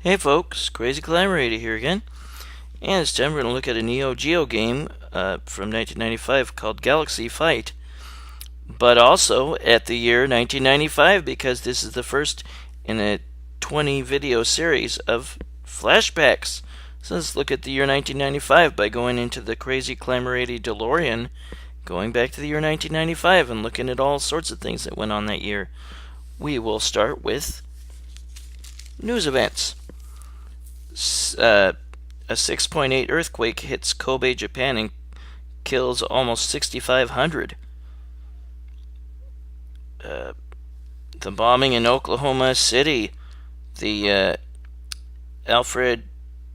Hey folks, Crazy Collaborator here again, and this time we're going to look at a NEO GEO game from 1995 called Galaxy Fight, but also at the year 1995 because this is the first in a 20 video series of flashbacks. So let's look at the year 1995 by going into the Crazy Collaborator DeLorean, going back to the year 1995 and looking at all sorts of things that went on that year. We will start with news events. A 6.8 earthquake hits Kobe, Japan, and kills almost 6,500. The bombing in Oklahoma City, the Alfred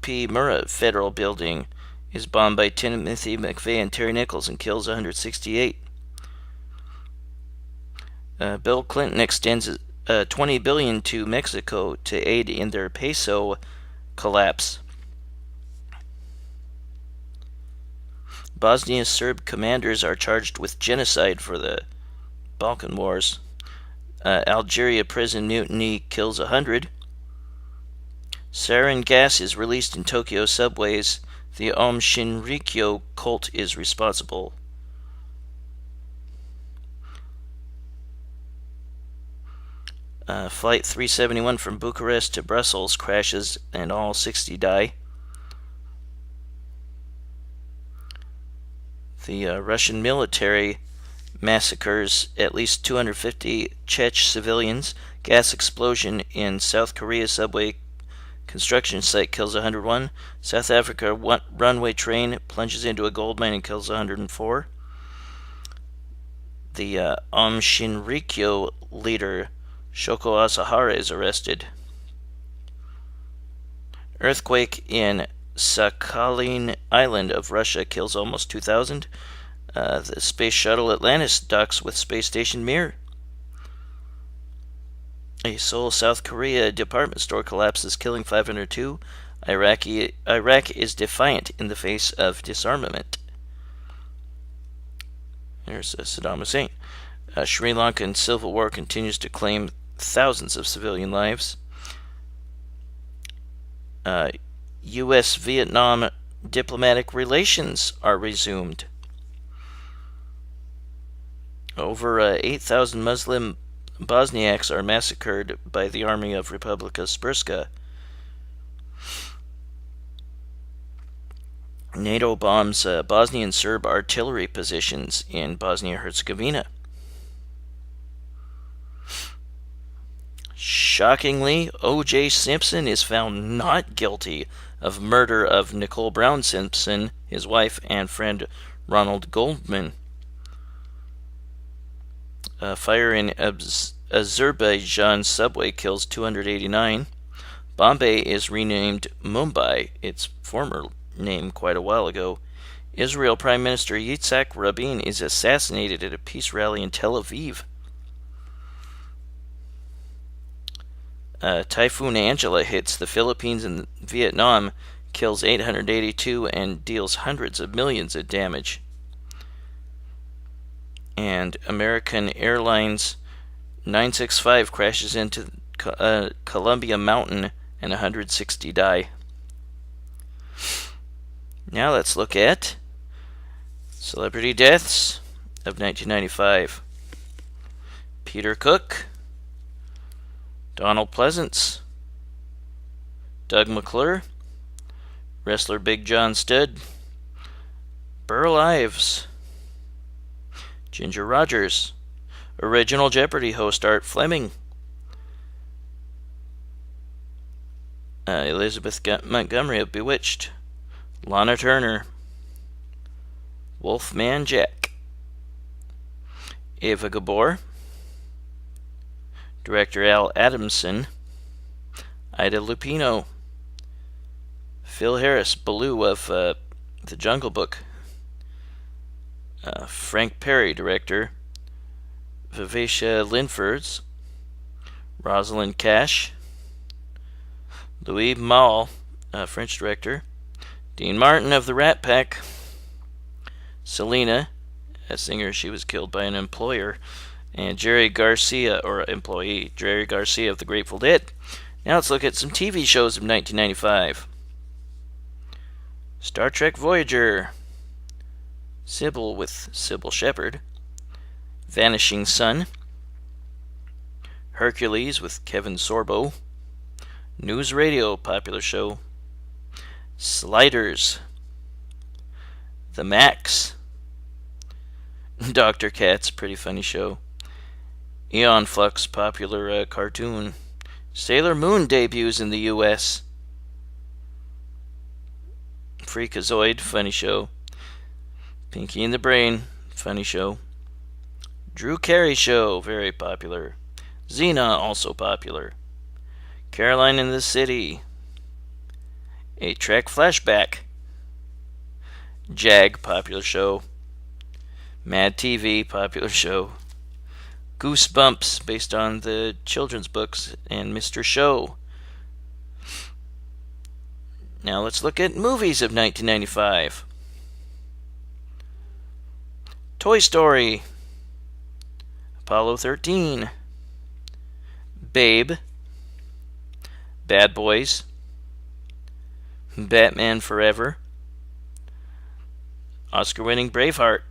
P. Murrah Federal Building, is bombed by Timothy McVeigh and Terry Nichols and kills 168. Bill Clinton extends $20 billion to Mexico to aid in their peso collapse. Bosnia Serb commanders are charged with genocide for the Balkan Wars. Algeria prison mutiny kills 100. Sarin gas is released in Tokyo subways. The Om Shinrikyo cult is responsible. Flight 371 from Bucharest to Brussels crashes and all 60 die. The Russian military massacres at least 250 Czech civilians. Gas explosion in South Korea subway construction site kills 101. South Africa runway train plunges into a gold mine and kills 104. The Om Shinrikyo leader Shoko Asahara is arrested. Earthquake in Sakhalin Island of Russia kills almost 2,000. The space shuttle Atlantis docks with space station Mir. A Seoul, South Korea department store collapses, killing 502. Iraq is defiant in the face of disarmament. There's Saddam Hussein. Sri Lankan civil war continues to claim thousands of civilian lives. U.S.-Vietnam diplomatic relations are resumed. Over 8,000 Muslim Bosniaks are massacred by the army of Republika Srpska. NATO bombs Bosnian Serb artillery positions in Bosnia-Herzegovina. Shockingly, O.J. Simpson is found not guilty of murder of Nicole Brown Simpson, his wife, and friend Ronald Goldman. Fire in Azerbaijan subway kills 289. Bombay is renamed Mumbai, its former name quite a while ago. Israel Prime Minister Yitzhak Rabin is assassinated at a peace rally in Tel Aviv. Typhoon Angela hits the Philippines and Vietnam, kills 882 and deals hundreds of millions of damage. And American Airlines 965 crashes into Columbia Mountain and 160 die. Now let's look at celebrity deaths of 1995. Peter Cook, Donald Pleasance, Doug McClure, wrestler Big John Studd, Burl Ives, Ginger Rogers, original Jeopardy host Art Fleming, Elizabeth Montgomery of Bewitched, Lana Turner, Wolfman Jack, Ava Gabor, director Al Adamson, Ida Lupino, Phil Harris, Baloo of The Jungle Book, Frank Perry, director, Vivacia Linfords, Rosalind Cash, Louis Malle, French director, Dean Martin of the Rat Pack, Selena, a singer, she was killed by an employer, and Jerry Garcia, or employee, Jerry Garcia of the Grateful Dead. Now let's look at some TV shows of 1995. Star Trek Voyager. Sybil with Sybil Shepherd. Vanishing Sun. Hercules with Kevin Sorbo. News Radio, popular show. Sliders. The Max. Dr. Katz, pretty funny show. Eon Flux, popular cartoon. Sailor Moon debuts in the U.S. Freakazoid, funny show. Pinky and the Brain, funny show. Drew Carey Show, very popular. Xena, also popular. Caroline in the City. 8-track Flashback. Jag, popular show. Mad TV, popular show. Goosebumps, based on the children's books, and Mr. Show. Now let's look at movies of 1995. Toy Story. Apollo 13. Babe. Bad Boys. Batman Forever. Oscar-winning Braveheart.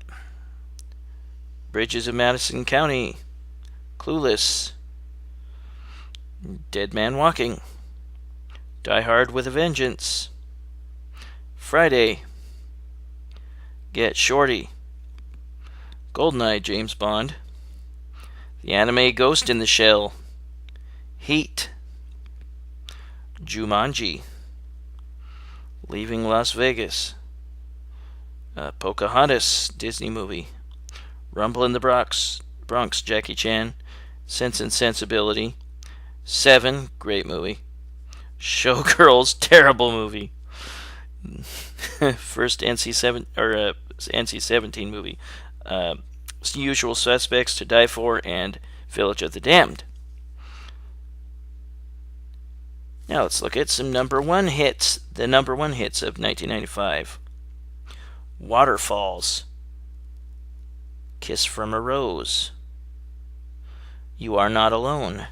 Bridges of Madison County. Clueless. Dead Man Walking. Die Hard with a Vengeance. Friday. Get Shorty. Goldeneye, James Bond. The Anime Ghost in the Shell. Heat. Jumanji. Leaving Las Vegas. Pocahontas, Disney movie. Rumble in the Bronx, Jackie Chan. Sense and Sensibility. Seven, great movie. Showgirls, terrible movie. First NC-17 movie. Usual Suspects, To Die For, and Village of the Damned. Now let's look at some number one hits. The number one hits of 1995. Waterfalls. Kiss from a Rose. You Are Not Alone.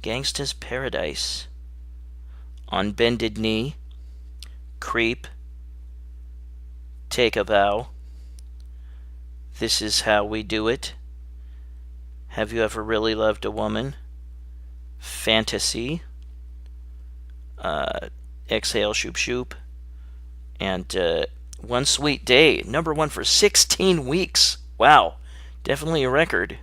Gangsta's Paradise. On Bended Knee. Creep. Take a Bow. This Is How We Do It. Have You Ever Really Loved a Woman? Fantasy. Exhale, Shoop Shoop. And One Sweet Day. Number one for 16 weeks. Wow. Definitely a record.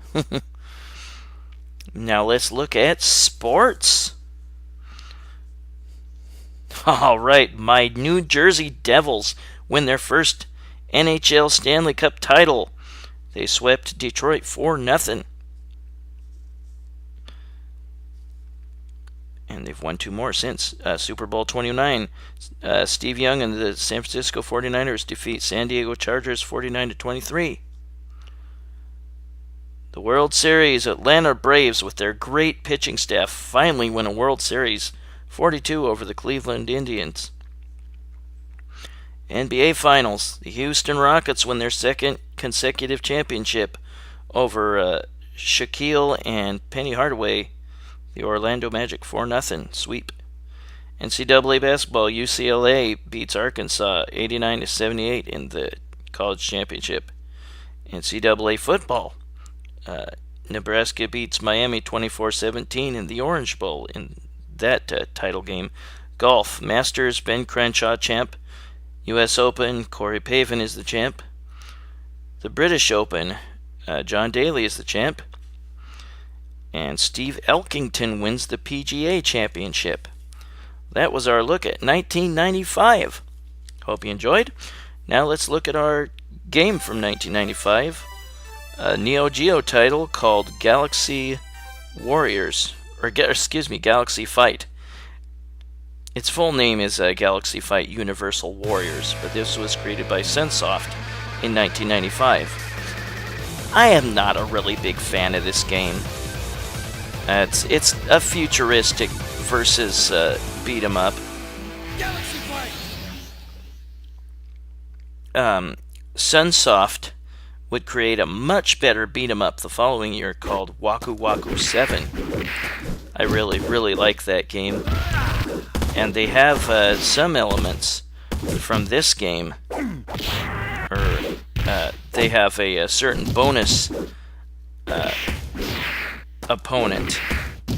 Now let's look at sports. All right, my New Jersey Devils win their first NHL Stanley Cup title. They swept Detroit 4-0. And they've won two more since. Super Bowl 29. Steve Young and the San Francisco 49ers defeat San Diego Chargers 49-23. The World Series, Atlanta Braves with their great pitching staff finally win a World Series 42 over the Cleveland Indians. NBA Finals, the Houston Rockets win their second consecutive championship over Shaquille and Penny Hardaway. The Orlando Magic 4-0 sweep. NCAA basketball, UCLA beats Arkansas 89-78 in the college championship. NCAA football, Nebraska beats Miami 24-17 in the Orange Bowl in that title game. Golf, Masters, Ben Crenshaw champ. U.S. Open, Corey Pavin is the champ. The British Open, John Daly is the champ. And Steve Elkington wins the PGA Championship. That was our look at 1995. Hope you enjoyed. Now let's look at our game from 1995. A NEO GEO title called Galaxy Warriors. Galaxy Fight. Its full name is Galaxy Fight Universal Warriors, but this was created by Sunsoft in 1995. I am not a really big fan of this game. It's a futuristic versus beat 'em up. Sunsoft would create a much better beat-em-up the following year called WAKU WAKU 7. I really, really like that game. And they have some elements from this game. They have a certain bonus opponent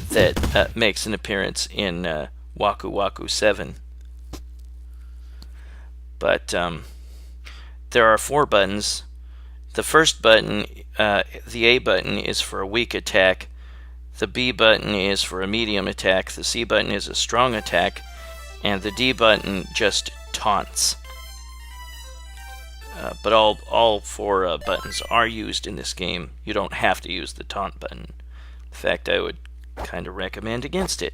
that makes an appearance in WAKU WAKU 7. But there are 4 buttons. The first button, the A button, is for a weak attack. The B button is for a medium attack. The C button is a strong attack. And the D button just taunts. But all 4 buttons are used in this game. You don't have to use the taunt button. In fact, I would kind of recommend against it.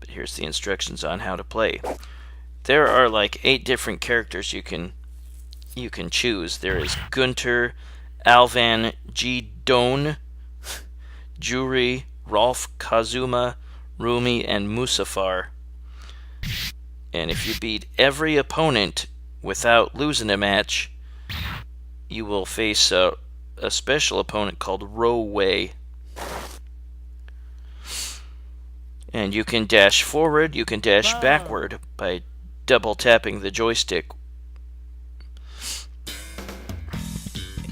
But here's the instructions on how to play. There are like 8 different characters you can choose. There is Gunter, Alvan, G-Don, Juri, Rolf, Kazuma, Rumi, and Musafar. And if you beat every opponent without losing a match, you will face a special opponent called Rowway. And you can dash forward, you can dash backward by double tapping the joystick.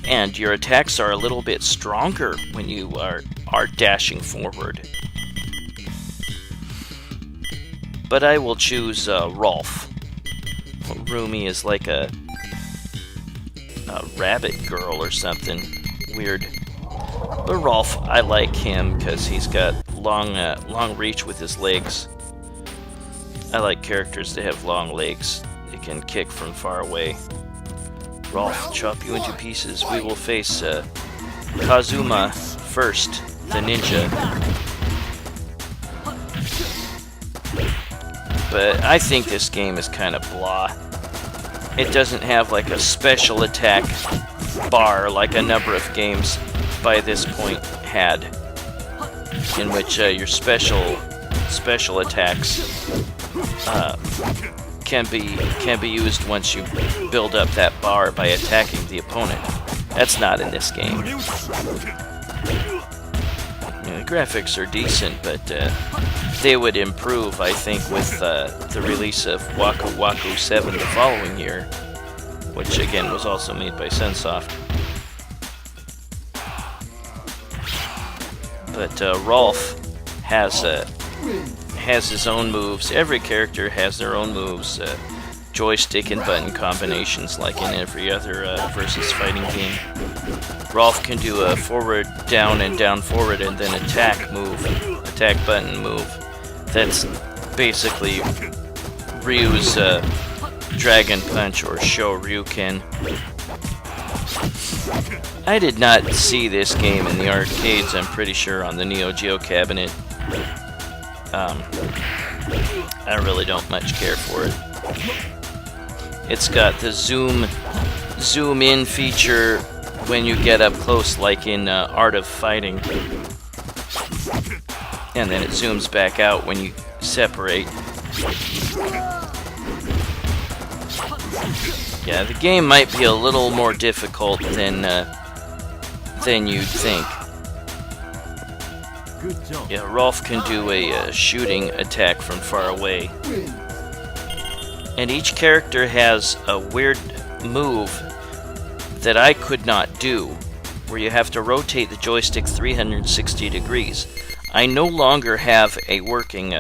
And your attacks are a little bit stronger when you are dashing forward. But I will choose Rolf. Rumi is like a rabbit girl or something weird. But Rolf, I like him because he's got long reach with his legs. I like characters that have long legs. They can kick from far away. Rolf, chop you into pieces. We will face Kazuma first, the ninja. But I think this game is kind of blah. It doesn't have like a special attack bar like a number of games by this point had, in which your special attacks can be used once you build up that bar by attacking the opponent. That's not in this game. The graphics are decent, but they would improve, I think, with the release of WAKU WAKU 7 the following year, which again was also made by Sunsoft. But Rolf has his own moves. Every character has their own moves, joystick and button combinations like in every other versus fighting game. Rolf can do a forward, down, and down forward, and then attack button move. That's basically Ryu's Dragon Punch or Shoryuken. I did not see this game in the arcades, I'm pretty sure, on the NEO GEO cabinet. I really don't much care for it. It's got the zoom in feature when you get up close, like in Art of Fighting. And then it zooms back out when you separate. Yeah, the game might be a little more difficult than you'd think. Yeah, Rolf can do a shooting attack from far away. And each character has a weird move that I could not do, where you have to rotate the joystick 360 degrees. I no longer have a working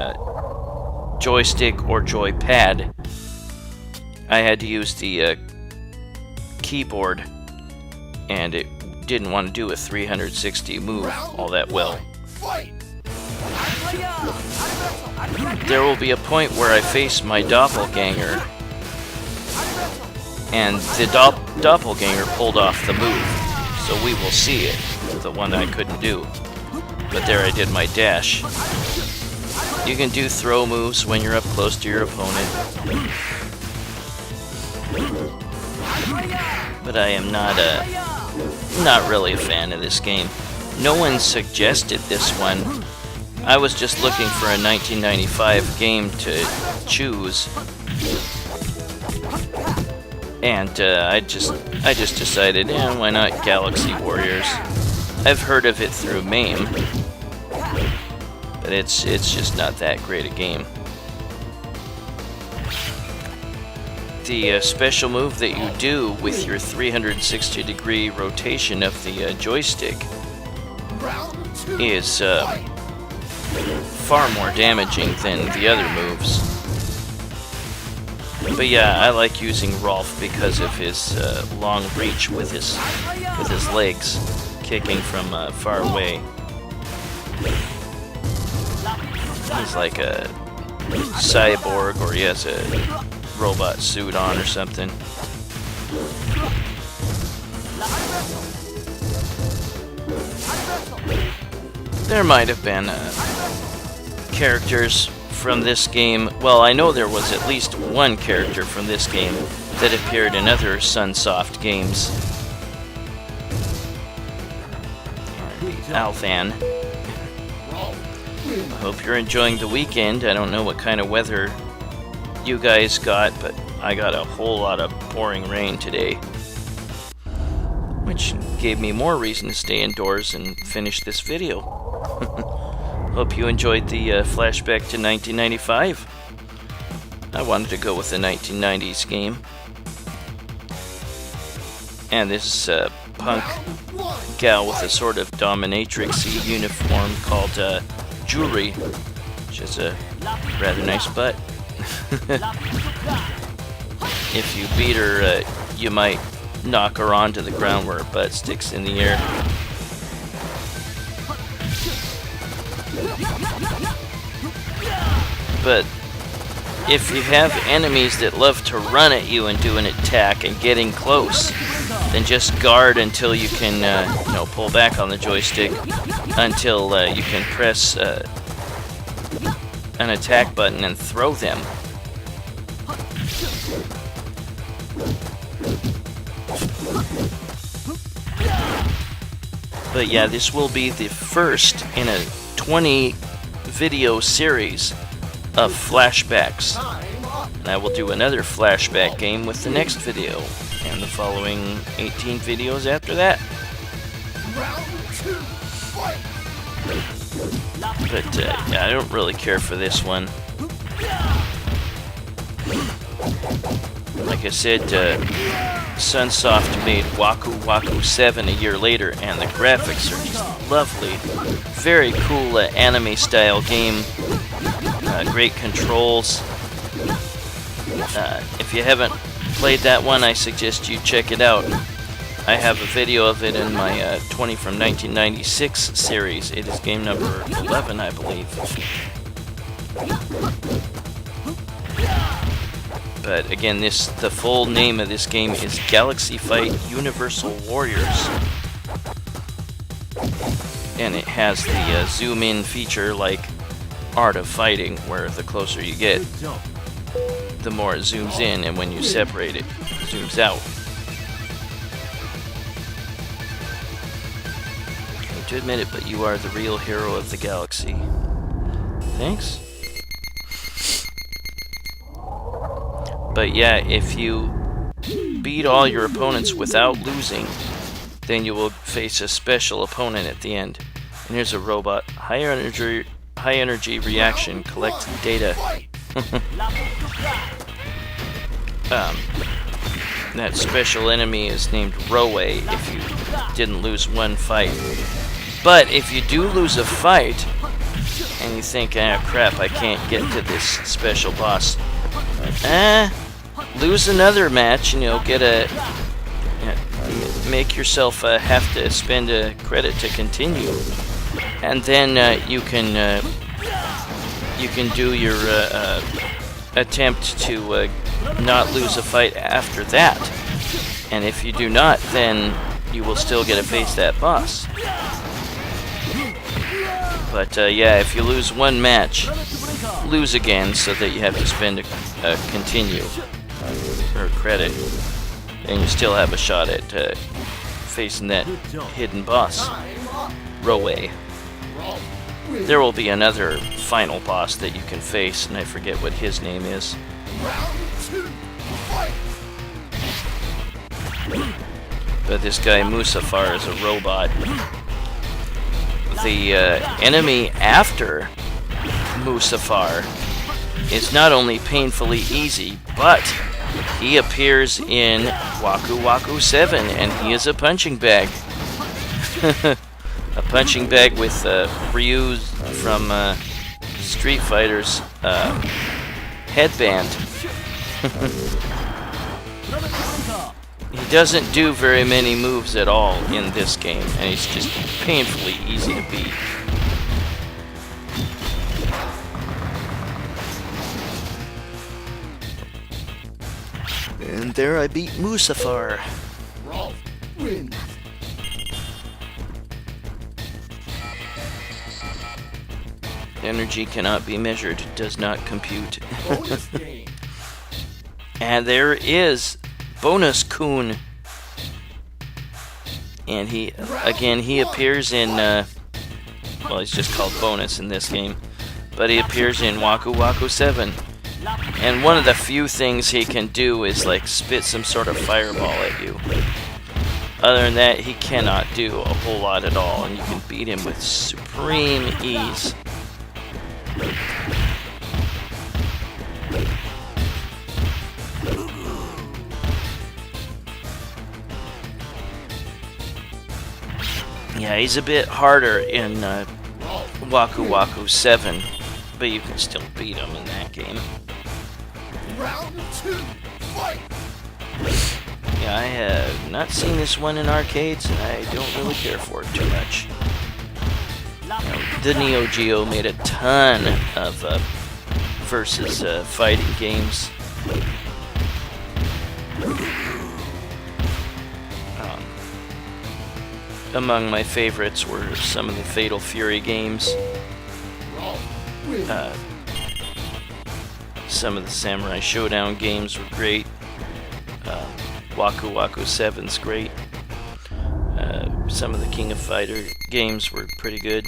joystick or joypad. I had to use the keyboard, and it didn't want to do a 360 move all that well. There will be a point where I face my doppelganger, and the doppelganger pulled off the move, so we will see it, the one I couldn't do. But there I did my dash. You can do throw moves when you're up close to your opponent. But I am not really a fan of this game. No one suggested this one. I was just looking for a 1995 game to choose. And I just decided, why not Galaxy Warriors? I've heard of it through MAME, but it's just not that great a game. The special move that you do with your 360-degree rotation of the joystick is far more damaging than the other moves. But yeah, I like using Rolf because of his long reach with his legs, kicking from far away. He's like a cyborg, or he has a robot suit on or something. There might have been characters from this game. Well, I know there was at least one character from this game that appeared in other Sunsoft games. Althan. I hope you're enjoying the weekend. I don't know what kind of weather you guys got, but I got a whole lot of pouring rain today, which gave me more reason to stay indoors and finish this video. Hope you enjoyed the flashback to 1995. I wanted to go with the 1990s game. And this punk gal with a sort of dominatrix-y uniform called Jewelry, which is a rather nice butt. If you beat her, you might knock her onto the ground where her butt sticks in the air. But if you have enemies that love to run at you and do an attack and getting close, then just guard until you can pull back on the joystick until you can press an attack button and throw them. But yeah, this will be the first in a 20 video series of flashbacks. And I will do another flashback game with the next video and the following 18 videos after that. But yeah, I don't really care for this one. Like I said, Sunsoft made WAKU WAKU 7 a year later, and the graphics are just lovely. Very cool anime-style game. Great controls. If you haven't played that one, I suggest you check it out. I have a video of it in my 20 from 1996 series. It is game number 11, I believe. But again, the full name of this game is Galaxy Fight Universal Warriors. And it has the zoom in feature like Art of Fighting, where the closer you get, the more it zooms in, and when you separate it, it zooms out. I hate to admit it, but you are the real hero of the galaxy. Thanks. But yeah, if you beat all your opponents without losing, then you will face a special opponent at the end. And here's a robot. High energy reaction. Collect data. That special enemy is named Roway if you didn't lose one fight. But if you do lose a fight, and you think, crap, I can't get to this special boss, lose another match, and you'll get make yourself have to spend a credit to continue, and then you can do your attempt to not lose a fight after that. And if you do not, then you will still get to face that boss. But yeah, if you lose one match, lose again so that you have to spend a continue or credit, and you still have a shot at facing that hidden boss, Roway. There will be another final boss that you can face, and I forget what his name is. But this guy Musafar is a robot. The enemy after Musafar is not only painfully easy, but he appears in Waku Waku 7, and he is a punching bag. A punching bag with Ryu from Street Fighter's headband. He doesn't do very many moves at all in this game, and he's just painfully easy to beat. And there I beat Musafar. Rolf wins. Energy cannot be measured, does not compute. And there is Bonus Kun. And he appears in, well, he's just called Bonus in this game, but he appears in Waku Waku 7. And one of the few things he can do is like spit some sort of fireball at you. Other than that, he cannot do a whole lot at all, and you can beat him with supreme ease. Yeah, he's a bit harder in Waku Waku 7, but you can still beat him in that game. Round 2, fight! Yeah, I have not seen this one in arcades, and I don't really care for it too much. You know, the NEO GEO made a ton of versus fighting games. Among my favorites were some of the Fatal Fury games. Some of the Samurai Showdown games were great. Waku Waku 7's great. Some of the King of Fighter games were pretty good.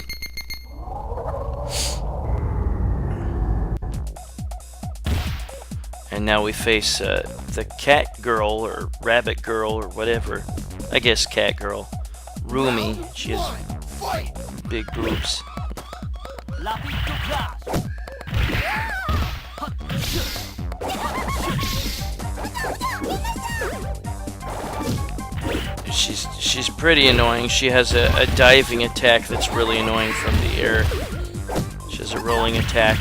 And now we face the cat girl or rabbit girl or whatever. I guess cat girl. Rumi. She has big boobs. She's pretty annoying. She has a diving attack that's really annoying from the air. She has a rolling attack.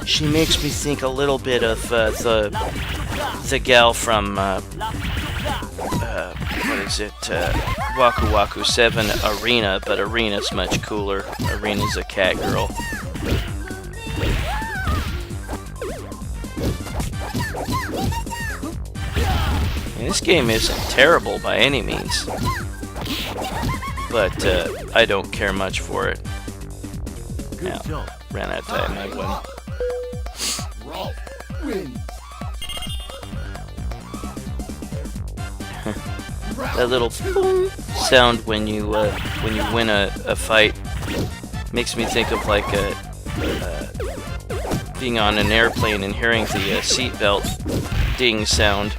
She makes me think a little bit of the gal from what is it? Waku Waku 7 Arena, but Arena's much cooler. Arena's a cat girl. And this game isn't terrible by any means, but I don't care much for it. Now, ran out of time, I win. Rolf wins. That little boom sound when you win a fight makes me think of like being on an airplane and hearing the seatbelt ding sound.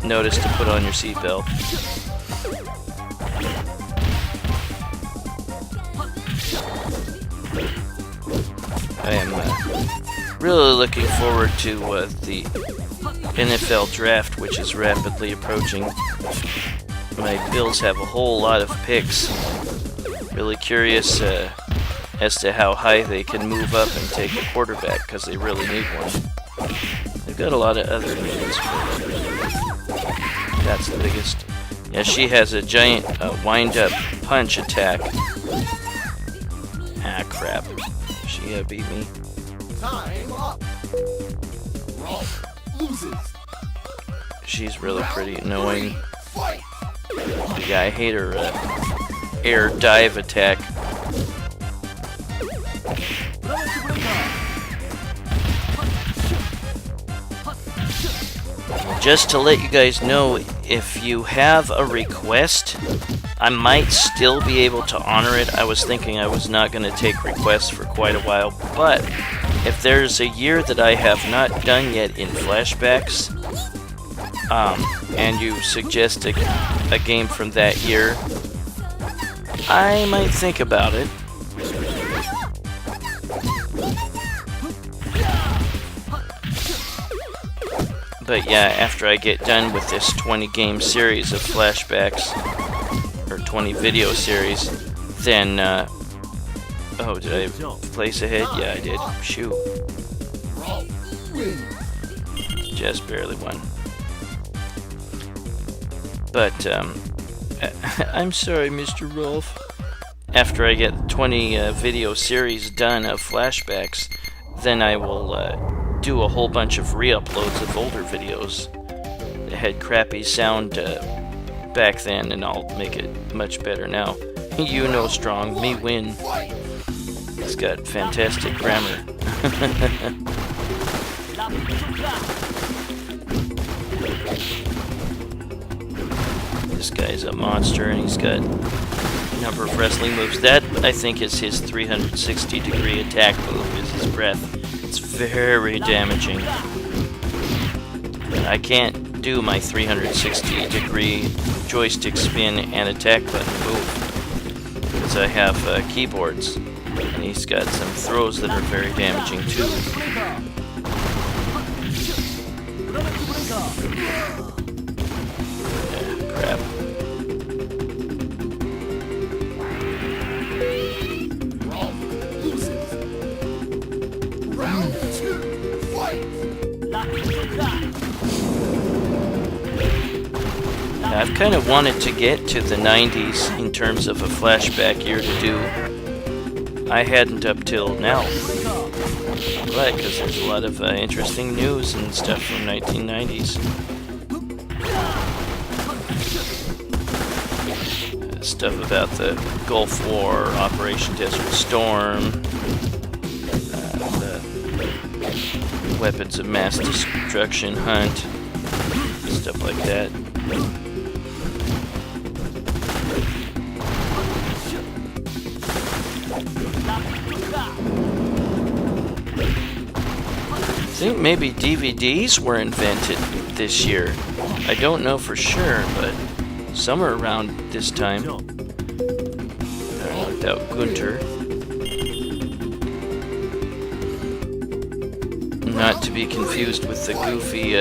Notice to put on your seatbelt. I am really looking forward to the NFL draft, which is rapidly approaching. My Bills have a whole lot of picks. Really curious as to how high they can move up and take a quarterback, because they really need one. They've got a lot of other needs. That's the biggest. Yeah, she has a giant wind-up punch attack. Ah, crap. She beat me. Time up. Rolf loses. She's really pretty annoying. Yeah, I hate her air dive attack. Just to let you guys know, if you have a request, I might still be able to honor it. I was thinking I was not going to take requests for quite a while, but if there's a year that I have not done yet in flashbacks, and you suggest a game from that year, I might think about it. But yeah, after I get done with this 20 game series of flashbacks, or 20 video series, then, oh, did I place ahead? Yeah, I did. Shoot. Just barely won. But, I'm sorry, Mr. Rolf. After I get 20 video series done of flashbacks, then I will do a whole bunch of re-uploads of older videos that had crappy sound back then, and I'll make it much better now. You know strong, me win. It's got fantastic grammar. This guy's a monster, and he's got a number of wrestling moves. That, I think, is his 360-degree attack move, is his breath. It's very damaging. And I can't do my 360-degree joystick spin and attack button move, because I have keyboards. And he's got some throws that are very damaging, too. Crap. Rolf loses. Round 2, fight! I've kind of wanted to get to the 90s in terms of a flashback year to do. I hadn't up till now. But, because there's a lot of interesting news and stuff from 1990s. Stuff about the Gulf War, Operation Desert Storm, the weapons of mass destruction hunt, stuff like that. I think maybe DVDs were invented this year. I don't know for sure, but somewhere around this time. Without Gunter. Not to be confused with the goofy,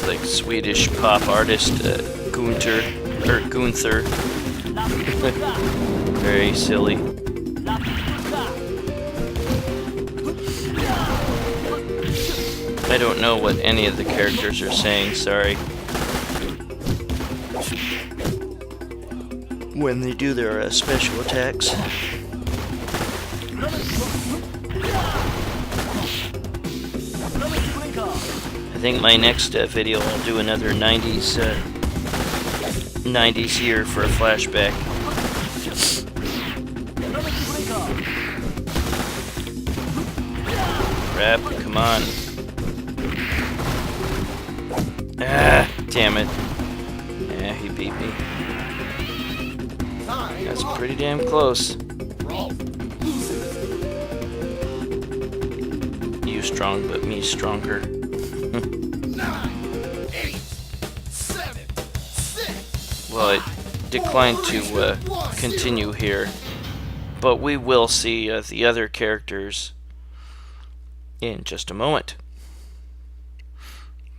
like Swedish pop artist, Gunther. Very silly. I don't know what any of the characters are saying, sorry. When they do their special attacks. I think my next video I'll do another 90s year for a flashback. Crap, come on. Ah, damn it. Yeah, he beat me. That's pretty damn close. You strong, but me stronger. 9, 8, 7, 6. Well, it declined to continue here, but we will see the other characters in just a moment.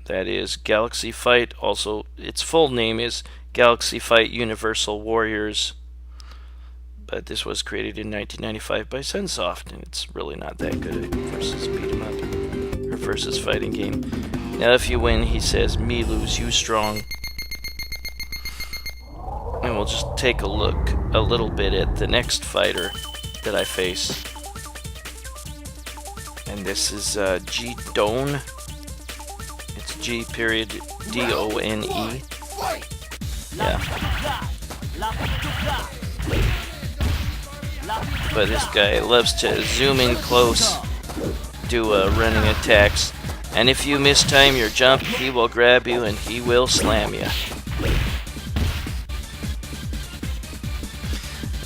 That is Galaxy Fight. Also, its full name is Galaxy Fight Universal Warriors. But this was created in 1995 by Sunsoft, and it's really not that good versus beat 'em up or versus fighting game. Now, if you win, he says, "Me lose, you strong." And we'll just take a look a little bit at the next fighter that I face. And this is G Done. It's G.Done. Yeah. But this guy loves to zoom in close, do running attacks, and if you mistime your jump, he will grab you and he will slam you.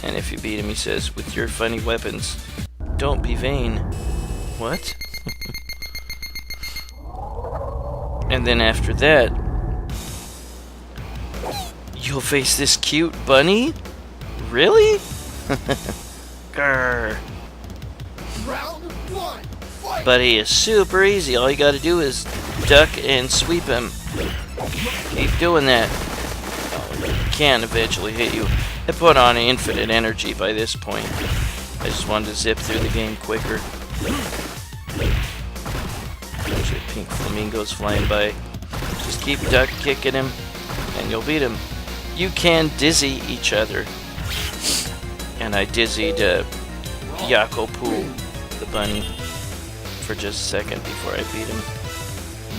And if you beat him, he says, "With your funny weapons, Don't be vain. What? And then after that, you'll face this cute bunny? Really? Grr. Round one, fight! But he is super easy. All you gotta do is duck and sweep him. Keep doing that. He can eventually hit you. I put on infinite energy by this point. I just wanted to zip through the game quicker. Bunch of pink flamingos flying by. Just keep duck kicking him, and you'll beat him. You can dizzy each other. And I dizzied WAKU WAKU, the bunny, for just a second before I beat him.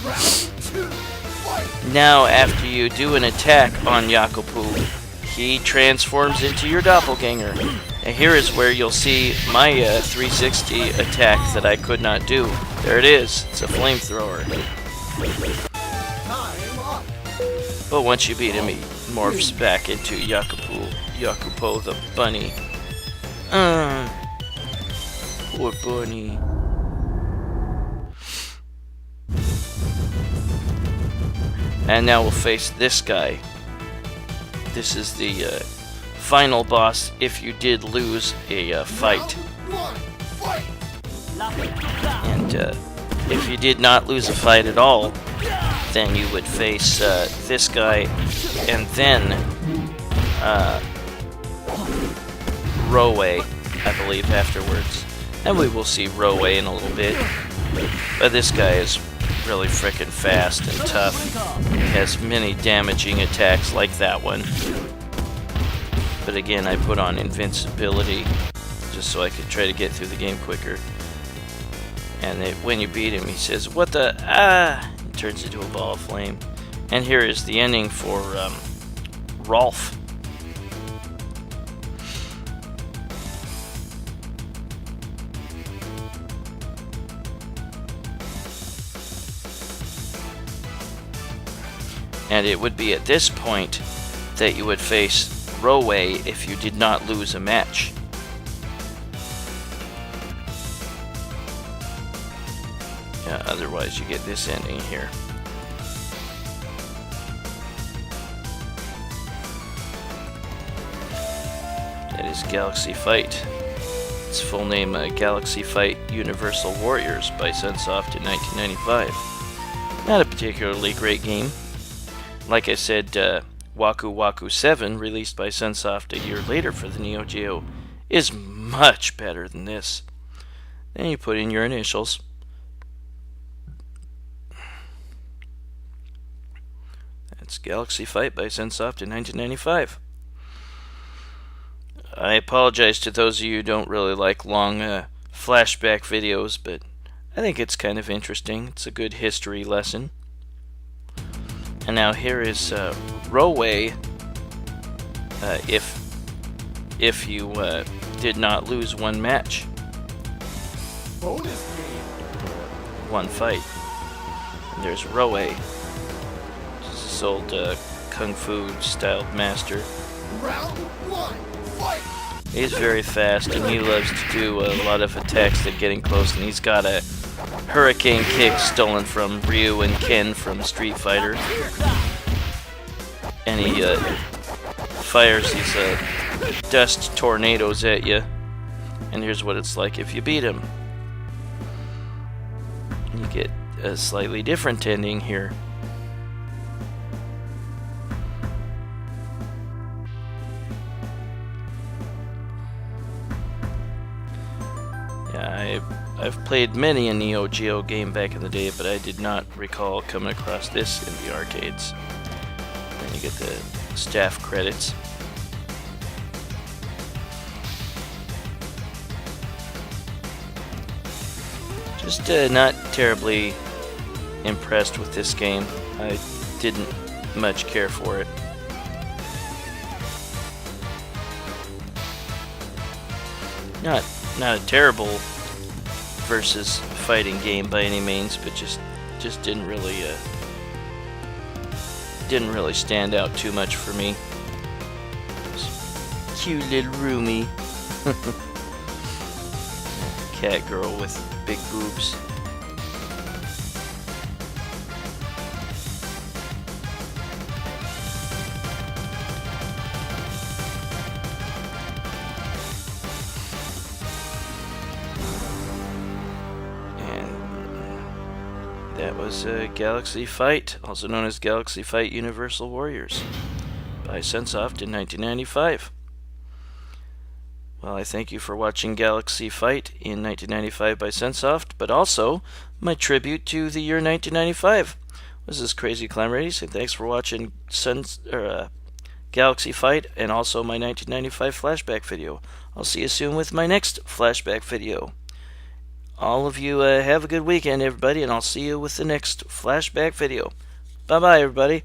Round two, fight! Now, after you do an attack on WAKU WAKU, he transforms into your doppelganger. And here is where you'll see my 360 attack that I could not do. There it is. It's a flamethrower. Time up! But once you beat him, he morphs back into WAKU WAKU the bunny. Poor bunny. And now we'll face this guy. This is the final boss if you did lose a fight. Round one, fight! And if you did not lose a fight at all, then you would face this guy and then Roway, I believe, afterwards. And we will see Roway in a little bit. But this guy is really frickin' fast and tough. He has many damaging attacks like that one. But again, I put on invincibility just so I could try to get through the game quicker. And when you beat him, he says, "What the? Ah!" He turns into a ball of flame. And here is the ending for Rolf. And it would be at this point that you would face Roway if you did not lose a match. Yeah, otherwise you get this ending here. That is Galaxy Fight. Its full name, Galaxy Fight Universal Warriors by Sunsoft in 1995. Not a particularly great game. Like I said, WAKU WAKU 7, released by Sunsoft a year later for the NEO GEO, is much better than this. Then you put in your initials. That's Galaxy Fight by Sunsoft in 1995. I apologize to those of you who don't really like long flashback videos, but I think it's kind of interesting. It's a good history lesson. And now here is Roway if you did not lose one match. Bonus game! One fight. And there's Roway. This old Kung Fu styled master. Round one, fight! He's very fast and he loves to do a lot of attacks that get in close, and he's got a hurricane kick stolen from Ryu and Ken from Street Fighter. And he fires these dust tornadoes at you. And here's what it's like if you beat him. You get a slightly different ending here. Yeah, I've played many a NEO GEO game back in the day, but I did not recall coming across this in the arcades. Then you get the staff credits. Just not terribly impressed with this game. I didn't much care for it. Not a terrible versus fighting game by any means, but just didn't really stand out too much for me. Cute little roomie. cat girl with big boobs. That was Galaxy Fight, also known as Galaxy Fight Universal Warriors, by Sunsoft in 1995. Well, I thank you for watching Galaxy Fight in 1995 by Sunsoft, but also my tribute to the year 1995. This is Crazy Climb Ready, so thanks for watching Galaxy Fight and also my 1995 flashback video. I'll see you soon with my next flashback video. All of you have a good weekend, everybody, and I'll see you with the next flashback video. Bye-bye, everybody.